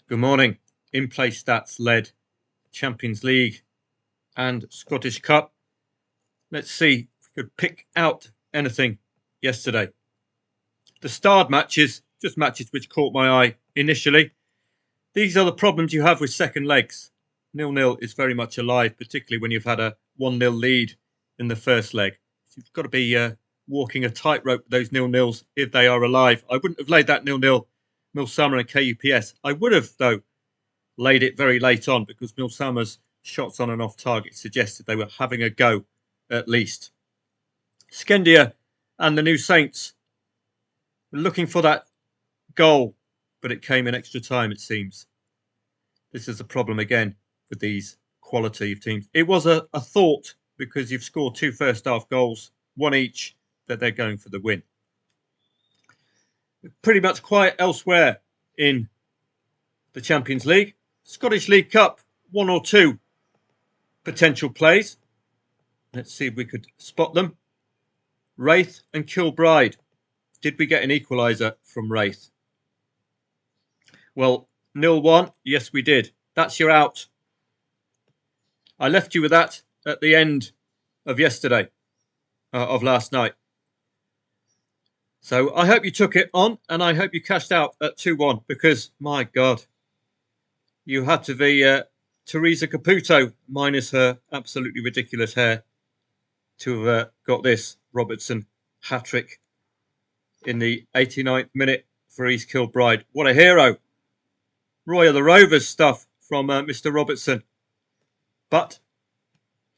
Good morning. In-play stats led Champions League and Scottish Cup. Let's see if we could pick out anything yesterday. The starred matches, just matches which caught my eye initially. These are the problems you have with second legs. 0-0 is very much alive, particularly when you've had a 1-0 lead in the first leg. You've got to be walking a tightrope with those 0-0s if they are alive. I wouldn't have laid that 0-0 Millsummer and KUPS. I would have, though, laid it very late on because Millsummer's shots on and off target suggested they were having a go at least. Skendia and the New Saints were looking for that goal, but it came in extra time, it seems. This is the problem again with these quality of teams. It was a thought because you've scored two first half goals, one each, that they're going for the win. Pretty much quiet elsewhere in the Champions League. Scottish League Cup, one or two potential plays. Let's see if we could spot them. Raith and Kilbride. Did we get an equaliser from Raith? Well, 0-1. Yes, we did. That's your out. I left you with that at the end of yesterday, of last night. So I hope you took it on and I hope you cashed out at 2-1 because, my God, you had to be Teresa Caputo minus her absolutely ridiculous hair to have got this Robertson hat-trick in the 89th minute for East Kilbride. What a hero. Roy of the Rovers stuff from Mr. Robertson. But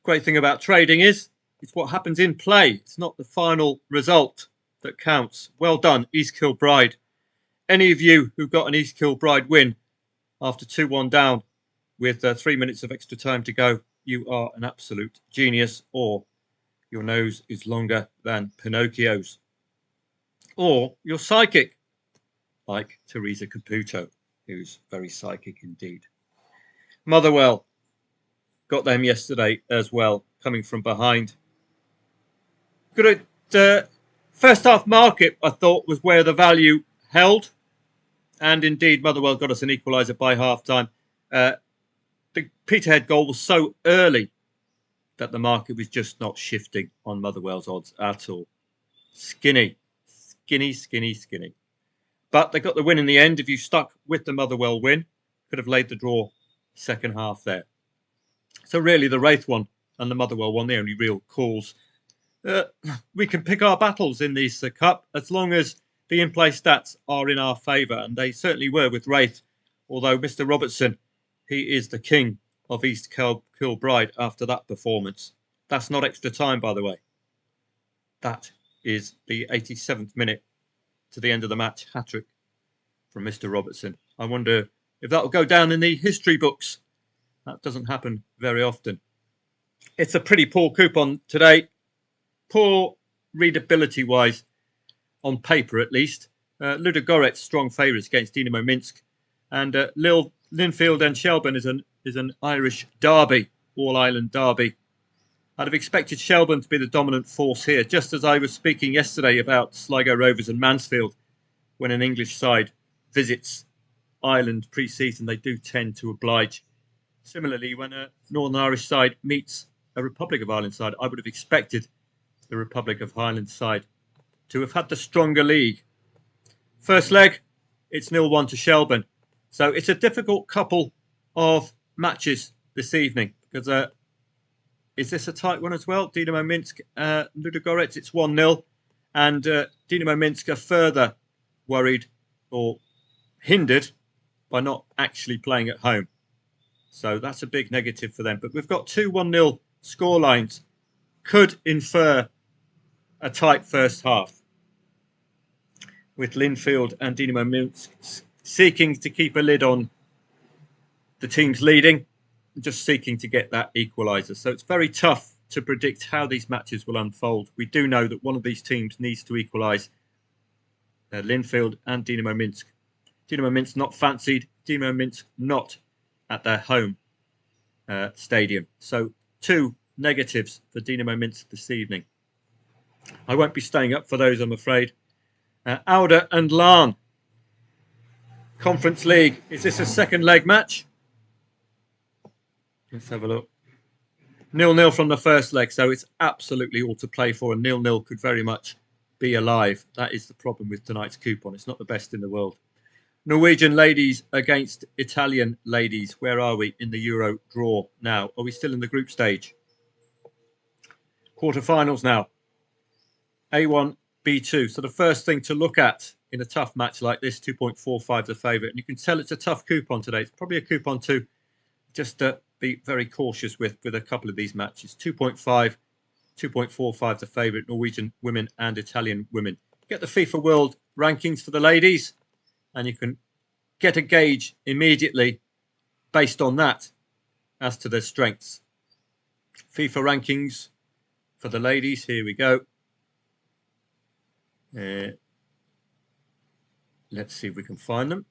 great thing about trading is it's what happens in play. It's not the final result that counts. Well done, East Kilbride. Any of you who got an East Kilbride win after 2-1 down with 3 minutes of extra time to go, you are an absolute genius, or your nose is longer than Pinocchio's. Or you're psychic, like Teresa Caputo, who's very psychic indeed. Motherwell got them yesterday as well, coming from behind. Good at first half market, I thought, was where the value held. And indeed, Motherwell got us an equaliser by half-time. The Peterhead goal was so early that the market was just not shifting on Motherwell's odds at all. Skinny. But they got the win in the end. If you stuck with the Motherwell win, could have laid the draw second half there. So really, the Wraith one and the Motherwell one, the only real calls. We can pick our battles in this cup as long as the in-play stats are in our favour, and they certainly were with Wraith, although Mr. Robertson, he is the king of East Kilbride after that performance. That's not extra time, by the way. That is the 87th minute to the end of the match, hat-trick from Mr. Robertson. I wonder if that will go down in the history books. That doesn't happen very often. It's a pretty poor coupon today. Poor readability-wise, on paper at least. Ludogorets strong favourites against Dynamo Minsk, and Linfield and Shelbourne is an Irish derby, all-Ireland derby. I'd have expected Shelbourne to be the dominant force here, just as I was speaking yesterday about Sligo Rovers and Mansfield. When an English side visits Ireland pre-season, they do tend to oblige. Similarly, when a Northern Irish side meets a Republic of Ireland side, I would have expected the Republic of Ireland side to have had the stronger league. First leg, it's 0-1 to Shelbourne. So it's a difficult couple of matches this evening because is this a tight one as well? Dynamo Minsk, Ludogorets, it's 1-0. And Dynamo Minsk are further worried or hindered by not actually playing at home. So that's a big negative for them. But we've got two 1-0 scorelines. Could infer a tight first half, with Linfield and Dynamo Minsk seeking to keep a lid on the teams leading, just seeking to get that equaliser. So it's very tough to predict how these matches will unfold. We do know that one of these teams needs to equalise, Linfield and Dynamo Minsk. Dynamo Minsk not fancied, Dynamo Minsk not at their home stadium. So two negatives for Dynamo Minsk this evening. I won't be staying up for those, I'm afraid. Auda and Larne. Conference League. Is this a second leg match? Let's have a look. 0-0 from the first leg, so it's absolutely all to play for, and 0-0 could very much be alive. That is the problem with tonight's coupon. It's not the best in the world. Norwegian ladies against Italian ladies. Where are we in the Euro draw now? Are we still in the group stage? Quarterfinals now. A1, B2. So the first thing to look at in a tough match like this, 2.45 the favourite. And you can tell it's a tough coupon today. It's probably a coupon to just be very cautious with a couple of these matches. 2.5, 2.45 the favourite, Norwegian women and Italian women. Get the FIFA World rankings for the ladies, and you can get a gauge immediately based on that as to their strengths. FIFA rankings for the ladies, here we go. Let's see if we can find them.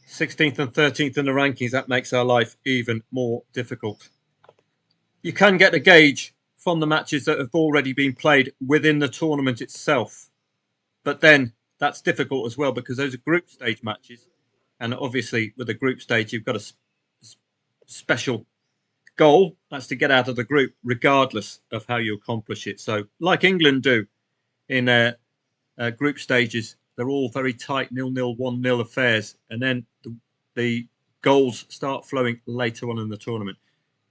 16th and 13th in the rankings, that makes our life even more difficult. You can get a gauge from the matches that have already been played within the tournament itself. But then that's difficult as well because those are group stage matches. And obviously with a group stage, you've got a special goal. That's to get out of the group regardless of how you accomplish it. So like England do in their group stages, they're all very tight 0-0, 1-0 affairs. And then the goals start flowing later on in the tournament.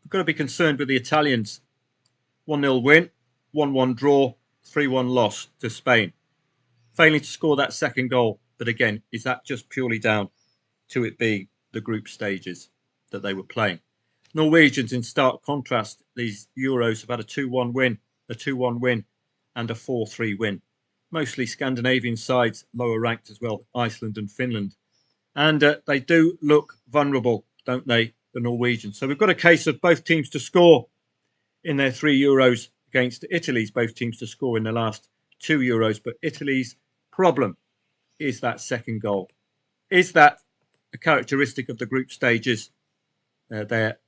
We've got to be concerned with the Italians. 1-0 win, 1-1 draw, 3-1 loss to Spain. Failing to score that second goal. But again, is that just purely down to it being the group stages that they were playing? Norwegians, in stark contrast, these Euros have had a 2-1 win, a 2-1 win and a 4-3 win. Mostly Scandinavian sides, lower ranked as well, Iceland and Finland. And they do look vulnerable, don't they, the Norwegians? So we've got a case of both teams to score in their 3 Euros against Italy's both teams to score in the last 2 Euros. But Italy's problem is that second goal. Is that a characteristic of the group stages? Their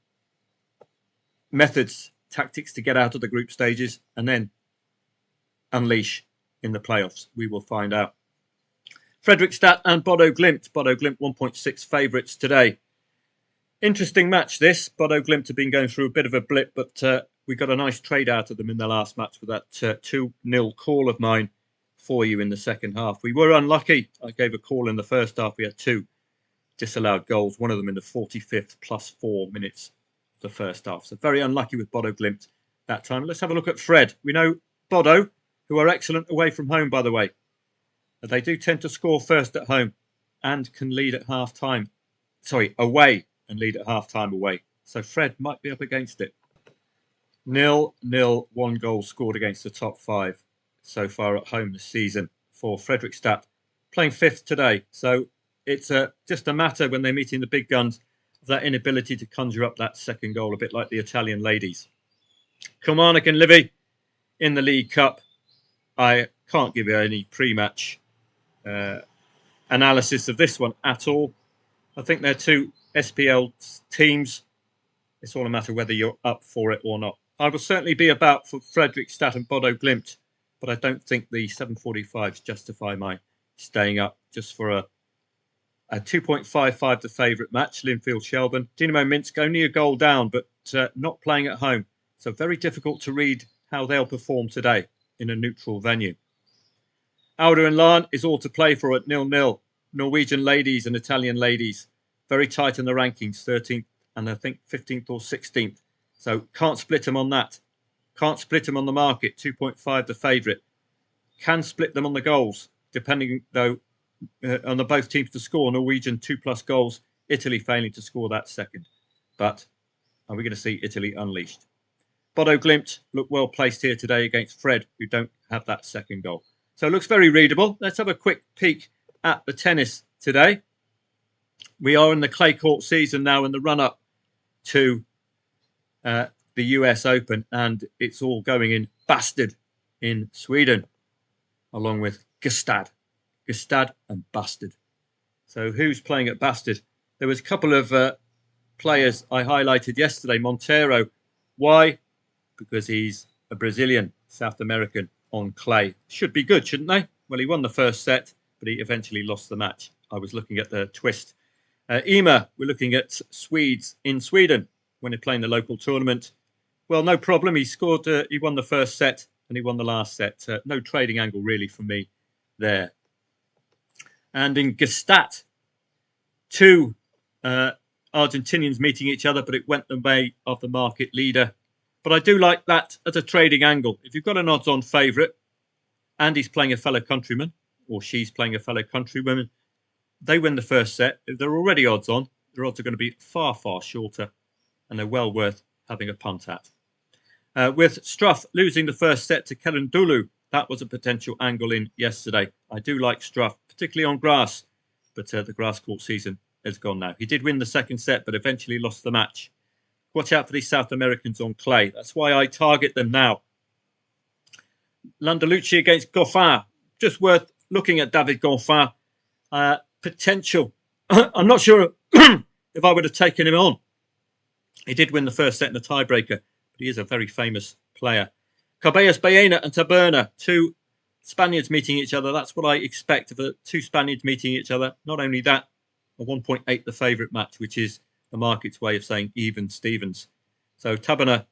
methods, tactics to get out of the group stages and then unleash in the playoffs. We will find out. Fredrikstad and Bodo Glimt. Bodo Glimt 1.6 favourites today. Interesting match this. Bodo Glimt have been going through a bit of a blip, but we got a nice trade out of them in the last match with that 2-0 call of mine for you in the second half. We were unlucky. I gave a call in the first half. We had 2 disallowed goals, one of them in the 45th plus 4 minutes of the first half. So very unlucky with Bodo Glimt that time. Let's have a look at Fred. We know Bodo, who are excellent away from home, by the way. They do tend to score first at home and can lead at half-time. Sorry, away and lead at half-time away. So Fred might be up against it. 0-0, 1 goal scored against the top 5 so far at home this season for Fredrikstad. Playing 5th today. So it's just a matter when they're meeting the big guns of that inability to conjure up that second goal, a bit like the Italian ladies. Kilmarnock and Livy in the League Cup. I can't give you any pre-match analysis of this one at all. I think they're 2 SPL teams. It's all a matter whether you're up for it or not. I will certainly be about for Fredrikstad and Bodo Glimt, but I don't think the 7.45s justify my staying up just for a 2.55 the favourite match. Linfield Shelbourne. Dynamo Minsk only a goal down, but not playing at home. So very difficult to read how they'll perform today in a neutral venue. Ouder and Larn is all to play for at 0-0. Norwegian ladies and Italian ladies. Very tight in the rankings, 13th and I think 15th or 16th. So can't split them on that. Can't split them on the market, 2.5 the favourite. Can split them on the goals, depending though on the both teams to score. Norwegian 2+ goals, Italy failing to score that second. But are we going to see Italy unleashed? Bodo Glimt look well placed here today against Fred, who don't have that second goal. So it looks very readable. Let's have a quick peek at the tennis today. We are in the clay court season now in the run-up to the US Open, and it's all going in Bastad in Sweden, along with Gstad. Gstad and Bastad. So who's playing at Bastad? There was a couple of players I highlighted yesterday. Montero. Why? Because he's a Brazilian, South American on clay. Should be good, shouldn't they? Well, he won the first set but he eventually lost the match. I was looking at the twist. Ema, we're looking at Swedes in Sweden when they're playing the local tournament. Well, no problem. He scored. He won the first set and he won the last set. No trading angle really for me there. And in Gstaad, two Argentinians meeting each other, but it went the way of the market leader. But I do like that as a trading angle. If you've got an odds-on favourite and he's playing a fellow countryman or she's playing a fellow countrywoman, they win the first set. If they're already odds-on, their odds are going to be far, far shorter and they're well worth having a punt at. With Struff losing the first set to Kerendulu, that was a potential angle in yesterday. I do like Struff, particularly on grass, but the grass court season has gone now. He did win the second set, but eventually lost the match. Watch out for these South Americans on clay. That's why I target them now. Landalucci against Goffin. Just worth looking at David Goffin. Potential. I'm not sure if I would have taken him on. He did win the first set in the tiebreaker, but he is a very famous player. Carballes Baena and Taberna, two Spaniards meeting each other. That's what I expect of two Spaniards meeting each other. Not only that, a 1.8 the favourite match, which is the market's way of saying even Stevens. So Taberna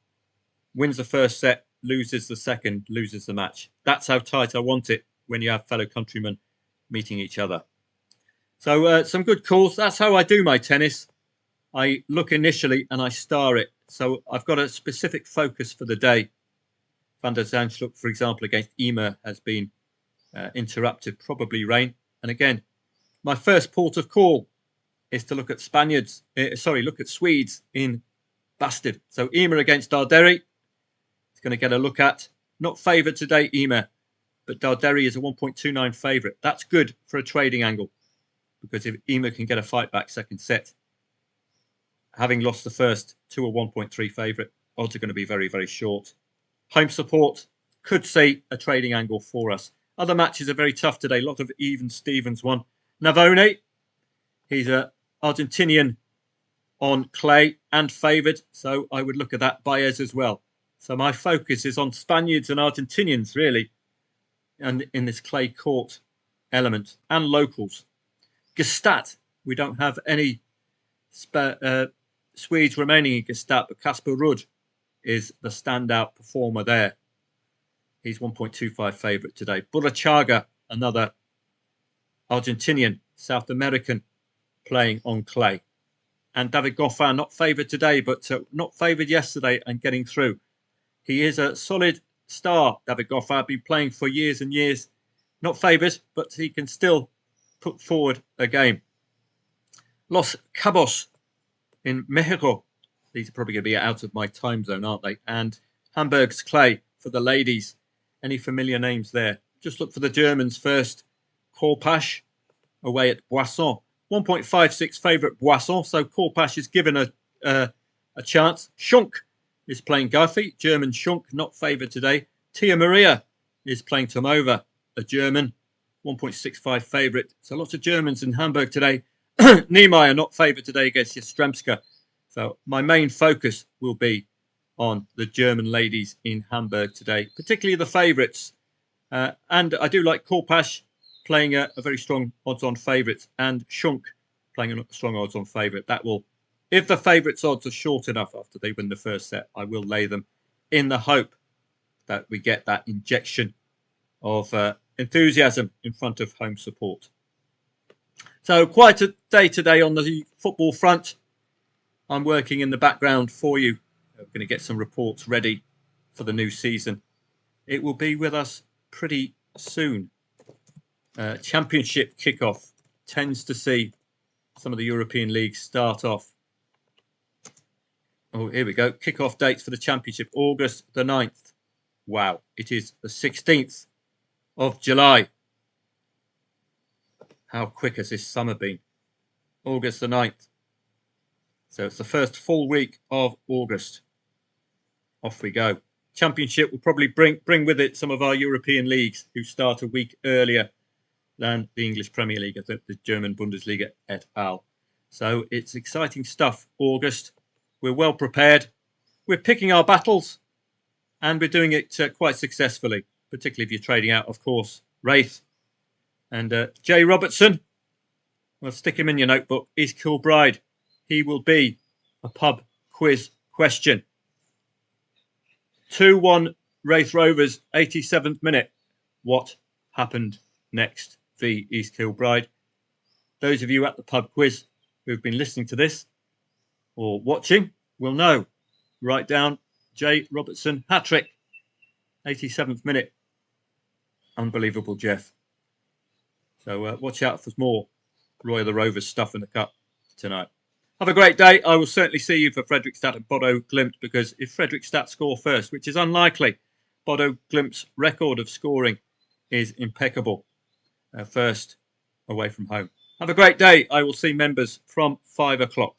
wins the first set, loses the second, loses the match. That's how tight I want it when you have fellow countrymen meeting each other. So some good calls. That's how I do my tennis. I look initially and I star it. So I've got a specific focus for the day. Van der Zandschluck, for example, against Ema has been interrupted, probably rain. And again, my first port of call is to look at look at Swedes in Bastard. So Ema against Darderi. It's going to get a look at. Not favoured today, Ema, but Darderi is a 1.29 favourite. That's good for a trading angle because if Ema can get a fight back second set, having lost the first to a 1.3 favourite, odds are going to be very, very short. Home support could see a trading angle for us. Other matches are very tough today. A lot of even Stevens one. Navone, he's a Argentinian on clay and favoured, so I would look at that. Baez as well. So my focus is on Spaniards and Argentinians, really, and in this clay court element, and locals. Gstaad, we don't have any Swedes remaining in Gstaad, but Kasper Ruud is the standout performer there. He's 1.25 favourite today. Burachaga, another Argentinian, South American, playing on clay. And David Goffin, not favoured today, but not favoured yesterday and getting through. He is a solid star, David Goffin, been playing for years and years. Not favoured, but he can still put forward a game. Los Cabos in Mexico. These are probably going to be out of my time zone, aren't they? And Hamburg's clay for the ladies. Any familiar names there? Just look for the Germans first. Korpasch away at Boisson. 1.56 favourite Boisson. So Korpasch is given a chance. Schunk is playing Guffey. German Schunk, not favoured today. Tia Maria is playing Tomova, a German. 1.65 favourite. So lots of Germans in Hamburg today. Niemeyer not favoured today against Yastremska. So my main focus will be on the German ladies in Hamburg today, particularly the favourites. And I do like Korpasch playing a very strong odds-on favourite, and Schunk playing a strong odds-on favourite. That will, if the favourites' odds are short enough after they win the first set, I will lay them in the hope that we get that injection of enthusiasm in front of home support. So quite a day today on the football front. I'm working in the background for you. We're going to get some reports ready for the new season. It will be with us pretty soon. Championship kickoff tends to see some of the European leagues start off. Oh, here we go. Kickoff dates for the Championship, August the 9th. Wow, it is the 16th of July. How quick has this summer been? August the 9th. So it's the first full week of August. Off we go. Championship will probably bring with it some of our European leagues who start a week earlier than the English Premier League, the German Bundesliga et al. So it's exciting stuff, August. We're well prepared. We're picking our battles and we're doing it quite successfully, particularly if you're trading out, of course. Wraith And Jay Robertson, well, stick him in your notebook. East Kilbride. He will be a pub quiz question. 2-1 Wraith Rovers, 87th minute. What happened next v East Kilbride? Those of you at the pub quiz who've been listening to this or watching will know. Write down Jay Robertson hat-trick. 87th minute. Unbelievable, Jeff. So watch out for more Roy of the Rovers stuff in the cup tonight. Have a great day. I will certainly see you for Fredrikstad and Bodo Glimt, because if Fredrikstad score first, which is unlikely, Bodo Glimt's record of scoring is impeccable. First away from home. Have a great day. I will see members from 5 o'clock.